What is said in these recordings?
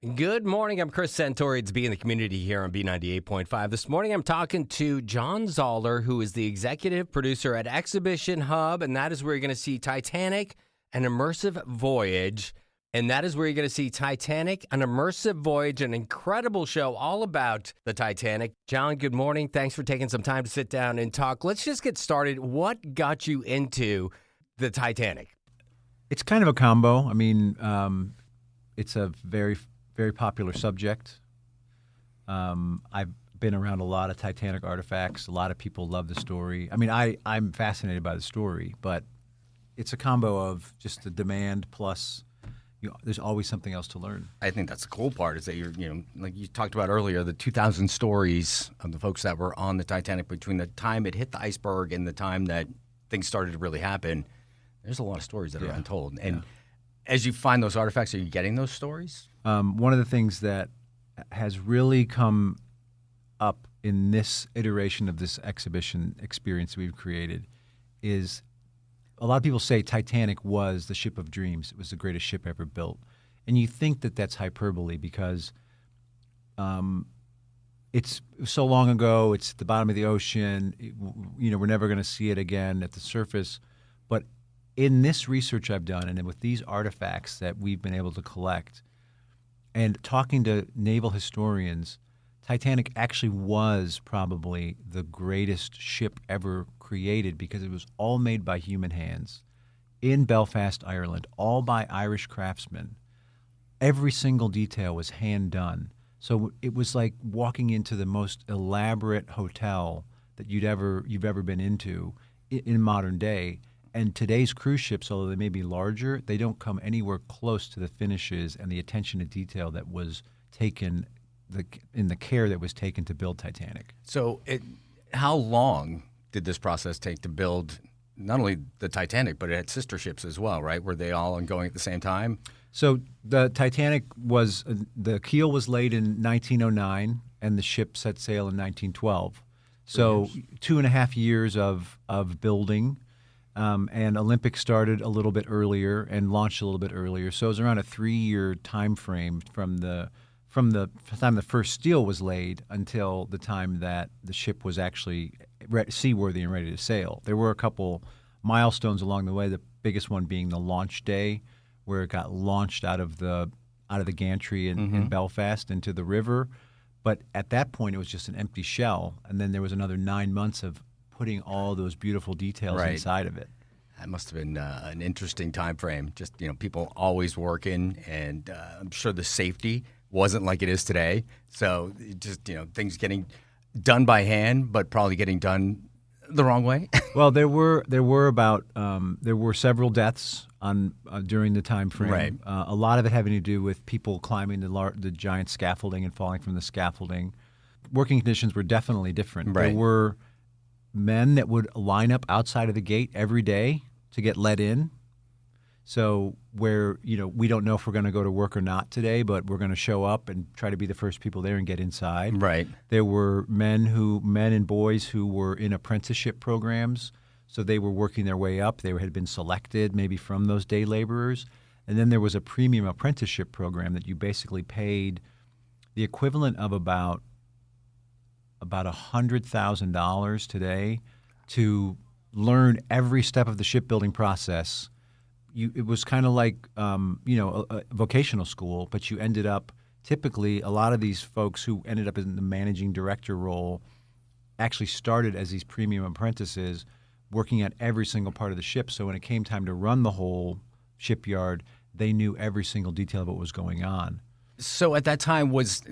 Good morning. I'm Chris Santori. It's Be in the Community here on B98.5. This morning I'm talking to John Zoller, who is the executive producer at Exhibition Hub, and that is where you're going to see Titanic, an Immersive Voyage. And that is where you're going to see Titanic, an Immersive Voyage, an incredible show all about the Titanic. John, good morning. Thanks for taking some time to sit down and talk. Let's just get started. What got you into the Titanic? It's kind of a combo. I mean, it's a very popular subject. I've been around a lot of Titanic artifacts. A lot of people love the story. I mean, I'm fascinated by the story, but it's a combo of just the demand plus there's always something else to learn. I think that's the cool part is that like you talked about earlier, the 2,000 stories of the folks that were on the Titanic between the time it hit the iceberg and the time that things started to really happen. There's a lot of stories that are untold. And as you find those artifacts, are you getting those stories? One of the things that has really come up in this iteration of this exhibition experience we've created is a lot of people say Titanic was the ship of dreams. It was the greatest ship ever built. And you think that that's hyperbole because it's so long ago. It's at the bottom of the ocean. We're never going to see it again at the surface. But in this research I've done and with these artifacts that we've been able to collect, and talking to naval historians, Titanic actually was probably the greatest ship ever created because it was all made by human hands in Belfast, Ireland, all by Irish craftsmen. Every single detail was hand done. So it was like walking into the most elaborate hotel that you've ever been into in modern day. And today's cruise ships, although they may be larger, they don't come anywhere close to the finishes and the attention to detail that was taken, in the care that was taken to build Titanic. So how long did this process take to build not only the Titanic, but it had sister ships as well, right? Were they all ongoing at the same time? So the Titanic the keel was laid in 1909 and the ship set sail in 1912. So 2.5 years of building. And Olympic started a little bit earlier and launched a little bit earlier. So it was around a 3-year time frame from the time the first steel was laid until the time that the ship was actually seaworthy and ready to sail. There were a couple milestones along the way, the biggest one being the launch day, where it got launched out of the gantry in Belfast into the river. But at that point, it was just an empty shell. And then there was another 9 months of putting all those beautiful details inside of it. That must have been an interesting time frame. Just people always working, and I'm sure the safety wasn't like it is today. So just things getting done by hand, but probably getting done the wrong way. Well, there were several deaths during the time frame. Right. A lot of it having to do with people climbing the giant scaffolding and falling from the scaffolding. Working conditions were definitely different. Right. There were men that would line up outside of the gate every day to get let in. So where, we don't know if we're going to go to work or not today, but we're going to show up and try to be the first people there and get inside. Right. There were men and boys who were in apprenticeship programs. So they were working their way up. They had been selected maybe from those day laborers. And then there was a premium apprenticeship program that you basically paid the equivalent of about $100,000 today to learn every step of the shipbuilding process. It was kind of like a vocational school, but you ended up typically a lot of these folks who ended up in the managing director role actually started as these premium apprentices working at every single part of the ship. So when it came time to run the whole shipyard, they knew every single detail of what was going on. So at that time, was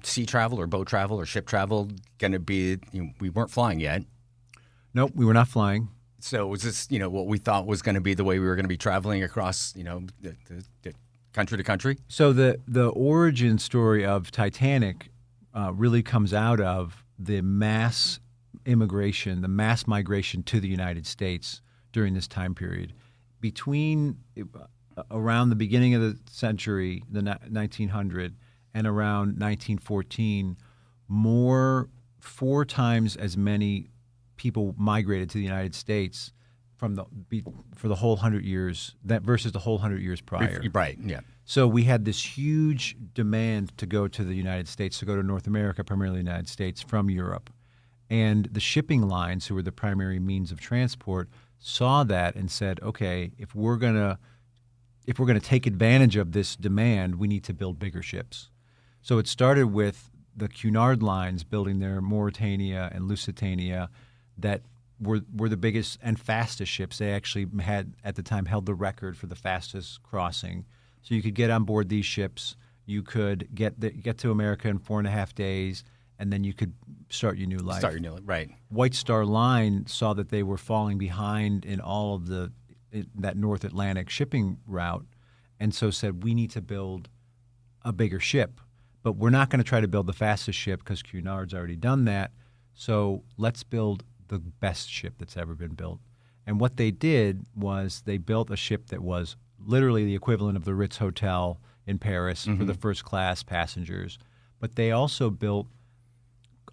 sea travel or boat travel or ship travel going to be, we weren't flying yet. Nope, we were not flying. So was this, what we thought was going to be the way we were going to be traveling across, the country to country? So the origin story of Titanic really comes out of the mass immigration, the mass migration to the United States during this time period. Between around the beginning of the century, the 1900, and around 1914, 4 times as many people migrated to the United States for the whole 100 years versus the whole 100 years prior. Right. Yeah. So we had this huge demand to go to the United States, to go to North America, primarily the United States, from Europe. And the shipping lines, who were the primary means of transport, saw that and said, okay, if we're gonna take advantage of this demand, we need to build bigger ships. So it started with the Cunard lines building their Mauretania and Lusitania that were the biggest and fastest ships. They actually had, at the time, held the record for the fastest crossing. So you could get on board these ships. You could get to America in 4.5 days, and then you could start your new life. Start your new life, right. White Star Line saw that they were falling behind in all of that North Atlantic shipping route, and so said, we need to build a bigger ship. But we're not going to try to build the fastest ship because Cunard's already done that. So let's build the best ship that's ever been built. And what they did was they built a ship that was literally the equivalent of the Ritz Hotel in Paris for the first class passengers. But they also built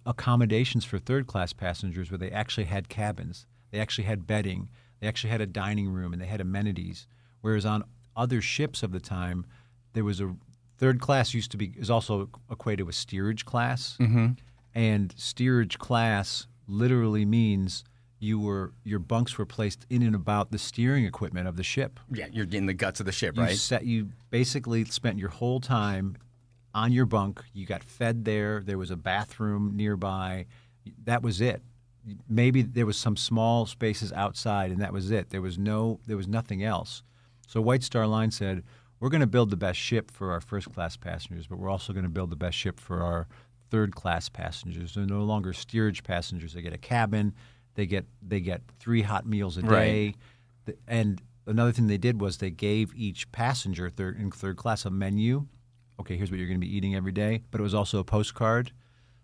accommodations for third class passengers where they actually had cabins. They actually had bedding. They actually had a dining room, and they had amenities. Whereas on other ships of the time, there was a third class is also equated with steerage class. And steerage class literally means your bunks were placed in and about the steering equipment of the ship. Yeah, you're in the guts of the ship, right? You basically spent your whole time on your bunk. You got fed there. There was a bathroom nearby. That was it. Maybe there was some small spaces outside, and that was it. There was nothing else. So White Star Line said, we're going to build the best ship for our first-class passengers, but we're also going to build the best ship for our third-class passengers. They're no longer steerage passengers. They get a cabin. They get 3 hot meals a day. Right. And another thing they did was they gave each passenger in third class a menu. Okay, here's what you're going to be eating every day. But it was also a postcard.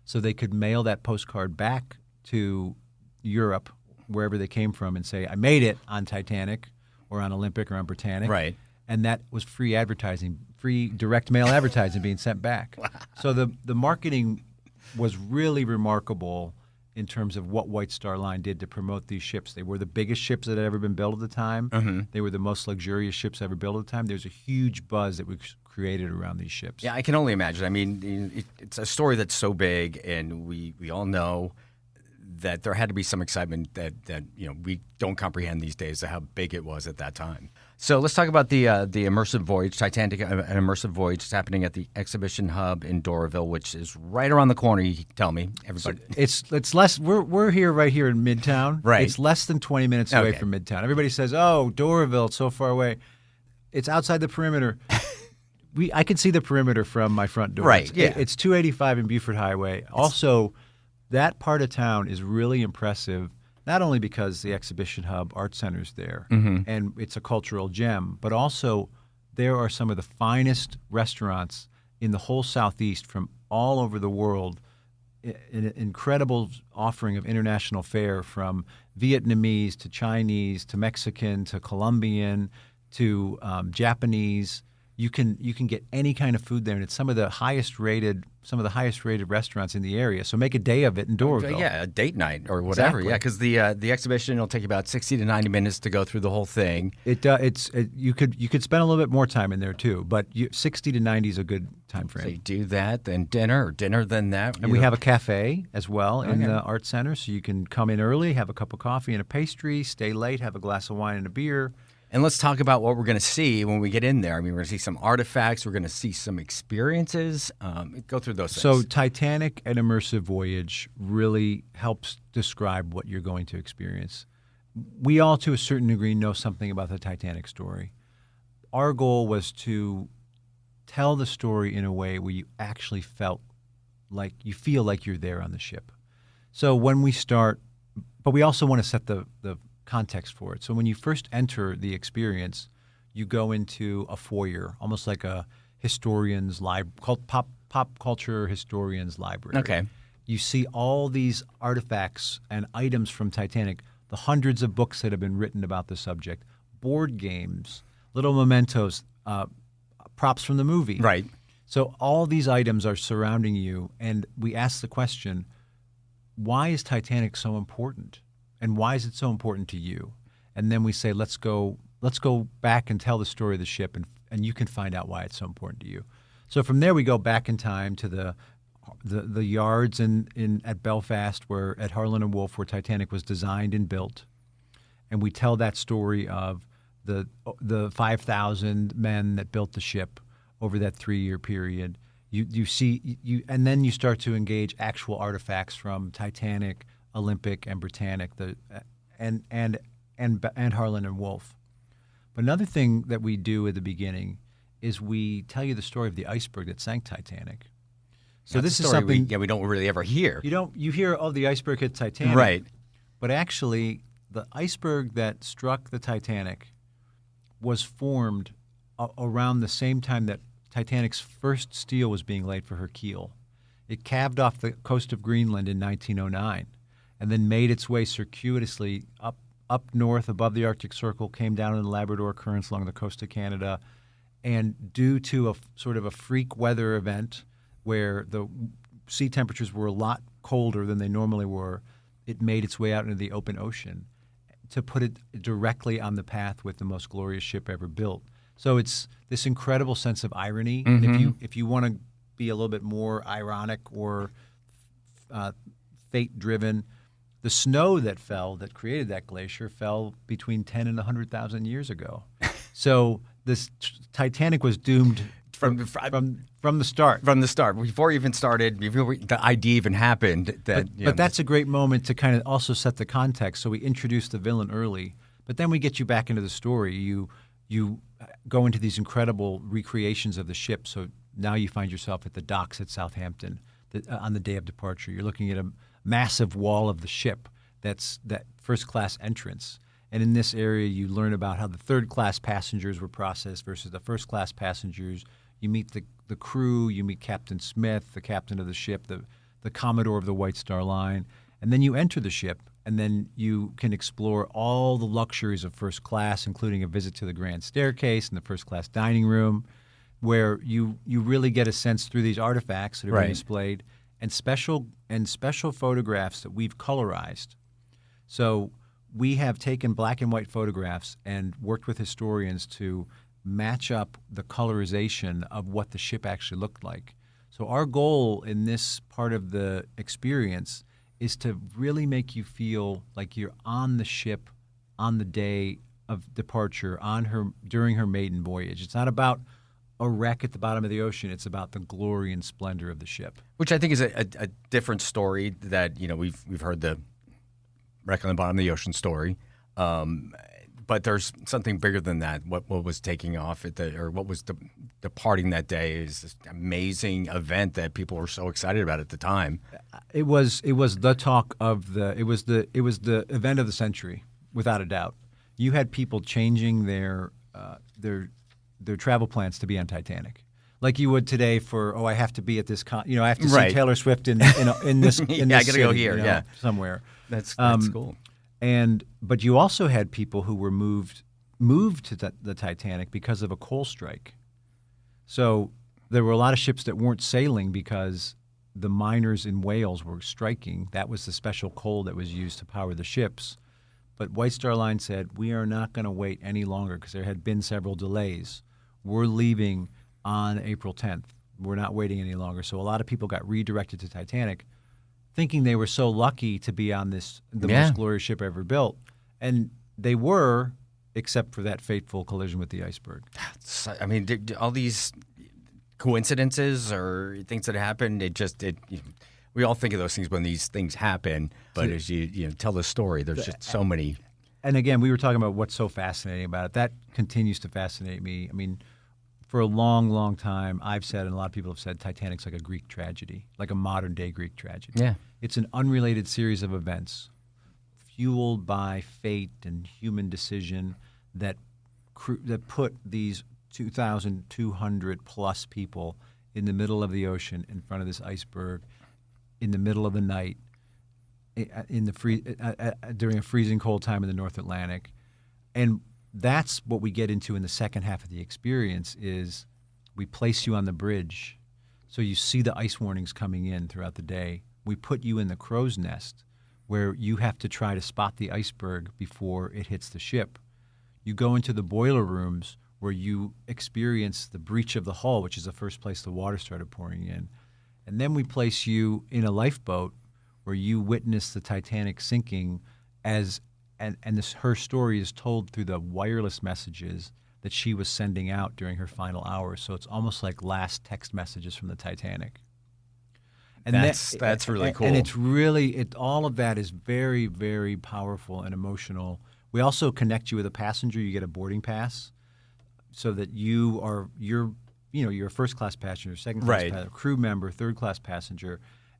So they could mail that postcard back to Europe, wherever they came from, and say, I made it on Titanic or on Olympic or on Britannic. Right. And that was free advertising, free direct mail advertising being sent back. Wow. So the marketing was really remarkable in terms of what White Star Line did to promote these ships. They were the biggest ships that had ever been built at the time. They were the most luxurious ships ever built at the time. There's a huge buzz that was created around these ships. Yeah, I can only imagine. I mean, it's a story that's so big, and we all know that there had to be some excitement that we don't comprehend these days of how big it was at that time. So let's talk about the Immersive Voyage, Titanic, an Immersive Voyage. It's happening at the Exhibition Hub in Doraville, which is right around the corner. You tell me, everybody. So it's less. We're here right here in Midtown. Right. It's less than 20 minutes away from Midtown. Everybody says, "Oh, Doraville, it's so far away." It's outside the perimeter. I can see the perimeter from my front door. Right. Yeah. It's 285 in Buford Highway. Also, that part of town is really impressive, not only because the Exhibition Hub Art Center's there, and it's a cultural gem, but also there are some of the finest restaurants in the whole Southeast from all over the world, an incredible offering of international fare from Vietnamese to Chinese to Mexican to Colombian to Japanese. You can get any kind of food there, and it's some of the highest rated restaurants in the area. So make a day of it in Doraville. Yeah, a date night or whatever. Exactly. Yeah, because the exhibition will take about 60 to 90 minutes to go through the whole thing. You could spend a little bit more time in there too, but 60 to 90 is a good time frame. So you do that, then dinner, or dinner, then that. And we have a cafe as well in the Art Center, so you can come in early, have a cup of coffee and a pastry, stay late, have a glass of wine and a beer. And let's talk about what we're going to see when we get in there. I mean, we're going to see some artifacts. We're going to see some experiences. Go through those things. So Titanic and Immersive Voyage really helps describe what you're going to experience. We all, to a certain degree, know something about the Titanic story. Our goal was to tell the story in a way where you actually feel like you're there on the ship. So when we start, but we also want to set the context for it. So when you first enter the experience, you go into a foyer, almost like a historian's library, pop culture historian's library. Okay. You see all these artifacts and items from Titanic, the hundreds of books that have been written about the subject, board games, little mementos, props from the movie. Right. So all these items are surrounding you, and we ask the question, why is Titanic so important? And why is it so important to you? And then we say, let's go back and tell the story of the ship and you can find out why it's so important to you. So from there, we go back in time to the yards at Belfast, at Harland and Wolff, where Titanic was designed and built, and we tell that story of the 5,000 men that built the ship over that 3-year period. You see, and then you start to engage actual artifacts from Titanic, Olympic, and Britannic, and Harland and Wolff. But another thing that we do at the beginning is we tell you the story of the iceberg that sank Titanic. So That's this a is story something we don't really ever hear. you hear, oh, the iceberg hit Titanic, Right. But actually, the iceberg that struck the Titanic was formed around the same time that Titanic's first steel was being laid for her keel. It calved off the coast of Greenland in 1909, and then made its way circuitously up north above the Arctic Circle, came down in the Labrador Currents along the coast of Canada, and due to a sort of a freak weather event where the sea temperatures were a lot colder than they normally were, it made its way out into the open ocean to put it directly on the path with the most glorious ship ever built. So it's this incredible sense of irony. Mm-hmm. And if you want to be a little bit more ironic or fate-driven, the snow that created that glacier, fell between 10 and 100,000 years ago. So this Titanic was doomed from the start. From the start, before it even started, before the idea even happened. But that's a great moment to kind of also set the context. So we introduce the villain early, but then we get you back into the story. You go into these incredible recreations of the ship. So now you find yourself at the docks at Southampton on the day of departure. You're looking at a massive wall of the ship that's that first-class entrance. And in this area, you learn about how the third-class passengers were processed versus the first-class passengers. You meet the crew. You meet Captain Smith, the captain of the ship, the Commodore of the White Star Line. And then you enter the ship, and then you can explore all the luxuries of first class, including a visit to the grand staircase and the first-class dining room, where you really get a sense through these artifacts that are being displayed and special photographs that we've colorized. So we have taken black and white photographs and worked with historians to match up the colorization of what the ship actually looked like. So our goal in this part of the experience is to really make you feel like you're on the ship on the day of departure, during her maiden voyage. It's not about a wreck at the bottom of the ocean. It's about the glory and splendor of the ship. Which I think is a different story that, we've heard the wreck on the bottom of the ocean story. But there's something bigger than that. What was taking off what was departing that day is this amazing event that people were so excited about at the time. It was the talk of the event of the century, without a doubt. You had people changing their travel plans to be on Titanic, like you would today for I have to be at this I have to see Taylor Swift in this in this I gotta city, go here somewhere. That's cool. But you also had people who were moved to the Titanic because of a coal strike. So there were a lot of ships that weren't sailing because the miners in Wales were striking. That was the special coal that was used to power the ships. But White Star Line said, we are not going to wait any longer because there had been several delays. We're leaving on April 10th. We're not waiting any longer. So a lot of people got redirected to Titanic, thinking they were so lucky to be on the most glorious ship ever built. And they were, except for that fateful collision with the iceberg. I mean, all these coincidences or things that happened, we all think of those things when these things happen. But as you tell the story, there's just so many. And again, we were talking about what's so fascinating about it. That continues to fascinate me. I mean, for a long, long time, I've said, and a lot of people have said, Titanic's like a Greek tragedy, like a modern-day Greek tragedy. Yeah. It's an unrelated series of events fueled by fate and human decision that put these 2,200-plus people in the middle of the ocean in front of this iceberg in the middle of the night during a freezing cold time in the North Atlantic. And that's what we get into in the second half of the experience is we place you on the bridge so you see the ice warnings coming in throughout the day. We put you in the crow's nest where you have to try to spot the iceberg before it hits the ship. You go into the boiler rooms where you experience the breach of the hull, which is the first place the water started pouring in. And then we place you in a lifeboat where you witness the Titanic sinking her story is told through the wireless messages that she was sending out during her final hours. So it's almost like last text messages from the Titanic. And that's really cool. And it's really all of that is very, very powerful and emotional. We also connect you with a passenger. You get a boarding pass, so that you're a first class passenger, second class passenger, crew member, third class passenger,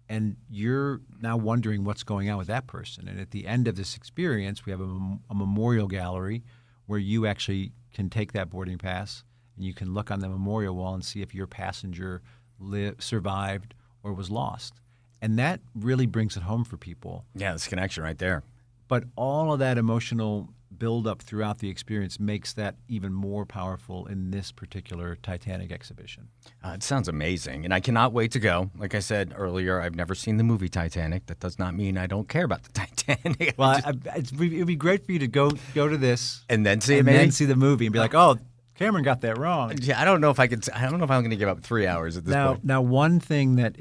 and you're now wondering what's going on with that person. And at the end of this experience, we have a memorial gallery where you actually can take that boarding pass and you can look on the memorial wall and see if your passenger survived or was lost. And that really brings it home for people. Yeah, this connection right there. But all of that emotional buildup throughout the experience makes that even more powerful in this particular Titanic exhibition. It sounds amazing, and I cannot wait to go. Like I said earlier, I've never seen the movie Titanic. That does not mean I don't care about the Titanic. Well, it'd be great for you to go to this and then see it, and maybe? then see the movie and be like, oh, Cameron got that wrong. Yeah, I don't know if I'm going to give up 3 hours at this point. Now, one thing that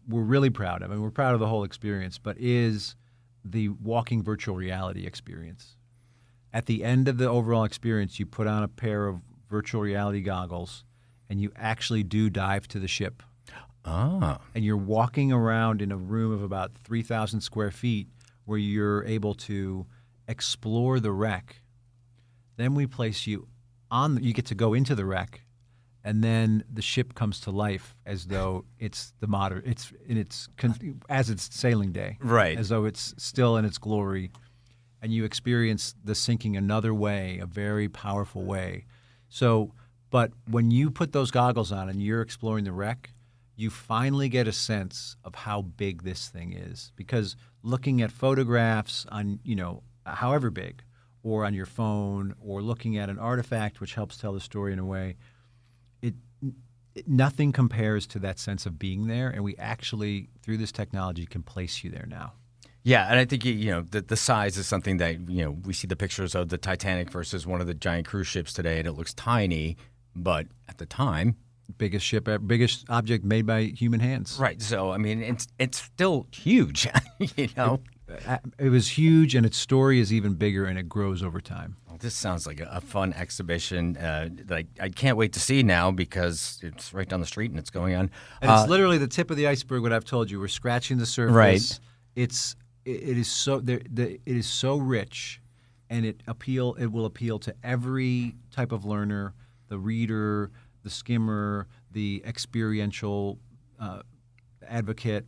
we're really proud of, and we're proud of the whole experience, but is the walking virtual reality experience. At the end of the overall experience, you put on a pair of virtual reality goggles and you actually do dive to the ship. Ah. And you're walking around in a room of about 3,000 square feet where you're able to explore the wreck. Then we place you you get to go into the wreck, and then the ship comes to life as though it's as it's sailing day, right? As though it's still in its glory, and you experience the sinking another way, a very powerful way. So, but when you put those goggles on and you're exploring the wreck, you finally get a sense of how big this thing is, because looking at photographs on, however big, or on your phone, or looking at an artifact which helps tell the story in a way, nothing compares to that sense of being there, and we actually, through this technology, can place you there now. Yeah, and I think the size is something that we see the pictures of the Titanic versus one of the giant cruise ships today, and it looks tiny, but at the time, biggest object made by human hands. Right. So I mean, it's still huge. It was huge, and its story is even bigger, and it grows over time. Well, this sounds like a fun exhibition that I can't wait to see now, because it's right down the street and it's going on. And it's literally the tip of the iceberg. What I've told you, we're scratching the surface. Right. It is so rich, and it will appeal to every type of learner: the reader, the skimmer, the experiential advocate.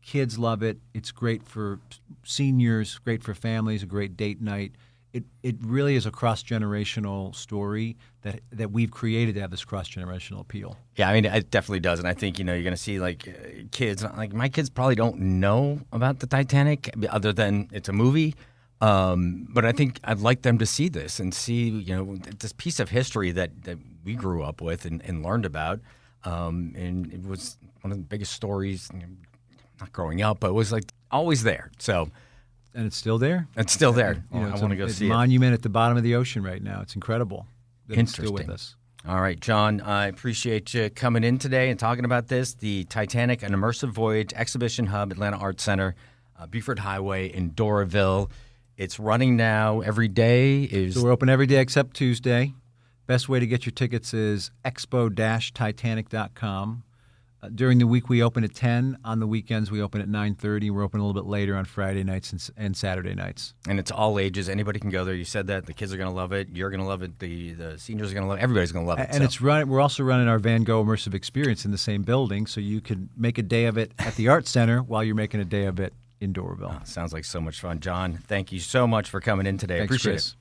Kids love it. It's great for seniors, great for families, a great date night. It really is a cross-generational story that we've created to have this cross-generational appeal. Yeah, I mean, it definitely does. And I think, you're going to see, kids. Like, my kids probably don't know about the Titanic other than it's a movie. But I think I'd like them to see this and see, this piece of history that we grew up with and learned about. And it was one of the biggest stories, not growing up, but it was always there. So, and it's still there. It's still there. I want to go see it. It's a monument at the bottom of the ocean right now. It's incredible that it's still with us. All right, John, I appreciate you coming in today and talking about this. The Titanic, an Immersive Voyage Exhibition Hub, Atlanta Arts Center, Beaufort Highway in Doraville. It's running now every day. So we're open every day except Tuesday. Best way to get your tickets is expo-titanic.com. During the week, we open at 10. On the weekends, we open at 9:30. We're open a little bit later on Friday nights and Saturday nights. And it's all ages. Anybody can go there. You said that. The kids are going to love it. You're going to love it. The seniors are going to love it. Everybody's going to love it. And we're also running our Van Gogh Immersive Experience in the same building, so you can make a day of it at the Art Center while you're making a day of it in Doraville. Sounds like so much fun. John, thank you so much for coming in today. Thanks, Appreciate Chris. it.